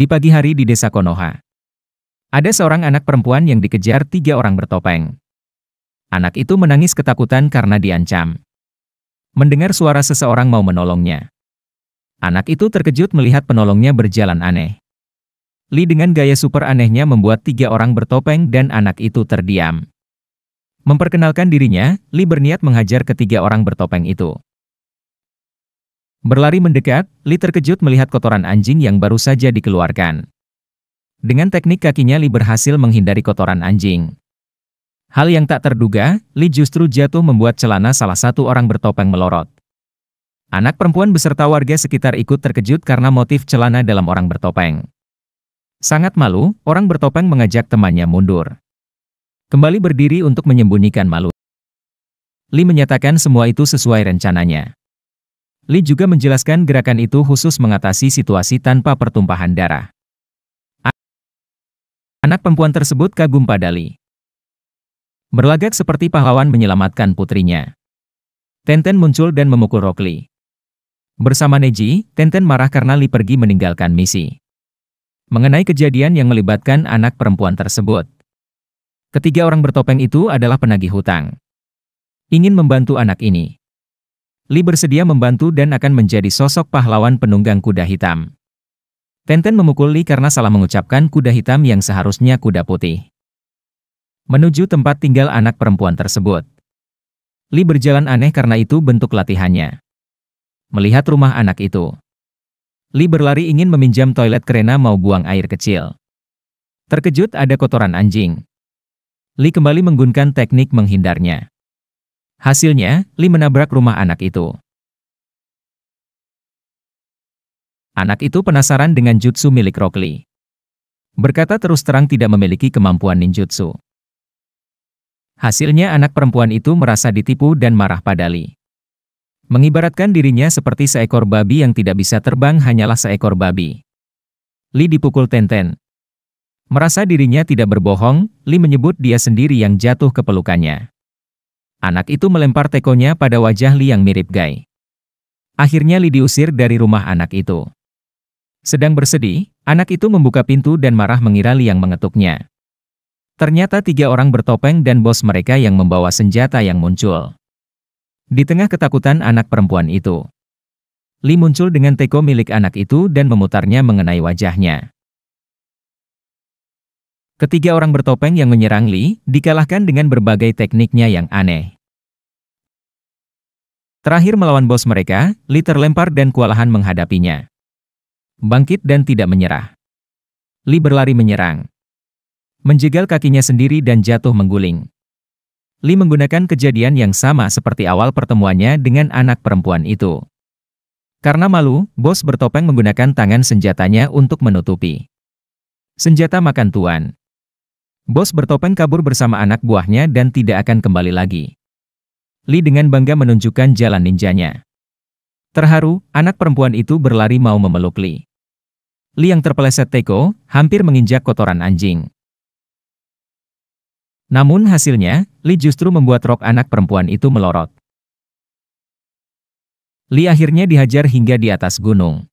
Di pagi hari di desa Konoha, ada seorang anak perempuan yang dikejar 3 orang bertopeng. Anak itu menangis ketakutan karena diancam. Mendengar suara seseorang mau menolongnya. Anak itu terkejut melihat penolongnya berjalan aneh. Li dengan gaya super anehnya membuat 3 orang bertopeng dan anak itu terdiam. Memperkenalkan dirinya, Li berniat menghajar ke 3 orang bertopeng itu. Berlari mendekat, Li terkejut melihat kotoran anjing yang baru saja dikeluarkan. Dengan teknik kakinya Li berhasil menghindari kotoran anjing. Hal yang tak terduga, Li justru jatuh membuat celana salah satu orang bertopeng melorot. Anak perempuan beserta warga sekitar ikut terkejut karena motif celana dalam orang bertopeng. Sangat malu, orang bertopeng mengajak temannya mundur. Kembali berdiri untuk menyembunyikan malu. Li menyatakan semua itu sesuai rencananya. Li juga menjelaskan gerakan itu khusus mengatasi situasi tanpa pertumpahan darah. Anak perempuan tersebut kagum pada Li. Berlagak seperti pahlawan menyelamatkan putrinya. Tenten muncul dan memukul Rock Li. Bersama Neji, Tenten marah karena Li pergi meninggalkan misi. Mengenai kejadian yang melibatkan anak perempuan tersebut. 3 orang bertopeng itu adalah penagih hutang. Ingin membantu anak ini. Li bersedia membantu dan akan menjadi sosok pahlawan penunggang kuda hitam. Tenten memukul Li karena salah mengucapkan kuda hitam yang seharusnya kuda putih. Menuju tempat tinggal anak perempuan tersebut. Li berjalan aneh karena itu bentuk latihannya. Melihat rumah anak itu. Li berlari ingin meminjam toilet karena mau buang air kecil. Terkejut ada kotoran anjing. Li kembali menggunakan teknik menghindarnya. Hasilnya, Li menabrak rumah anak itu. Anak itu penasaran dengan jutsu milik Rock Li. Berkata terus terang tidak memiliki kemampuan ninjutsu. Hasilnya anak perempuan itu merasa ditipu dan marah pada Li. Mengibaratkan dirinya seperti seekor babi yang tidak bisa terbang hanyalah seekor babi. Li dipukul Tenten. Merasa dirinya tidak berbohong, Li menyebut dia sendiri yang jatuh ke pelukannya. Anak itu melempar tekonya pada wajah Li yang mirip Gai. Akhirnya Li diusir dari rumah anak itu. Sedang bersedih, anak itu membuka pintu dan marah mengira Li yang mengetuknya. Ternyata 3 orang bertopeng dan bos mereka yang membawa senjata yang muncul. Di tengah ketakutan anak perempuan itu, Li muncul dengan teko milik anak itu dan memutarnya mengenai wajahnya. 3 orang bertopeng yang menyerang Li, dikalahkan dengan berbagai tekniknya yang aneh. Terakhir melawan bos mereka, Li terlempar dan kewalahan menghadapinya. Bangkit dan tidak menyerah. Li berlari menyerang. Menjegal kakinya sendiri dan jatuh mengguling. Li menggunakan kejadian yang sama seperti awal pertemuannya dengan anak perempuan itu. Karena malu, bos bertopeng menggunakan tangan senjatanya untuk menutupi. Senjata makan tuan. Bos bertopeng kabur bersama anak buahnya dan tidak akan kembali lagi. Li dengan bangga menunjukkan jalan ninjanya. Terharu, anak perempuan itu berlari mau memeluk Li. Li yang terpeleset teko, hampir menginjak kotoran anjing. Namun hasilnya, Li justru membuat rok anak perempuan itu melorot. Li akhirnya dihajar hingga di atas gunung.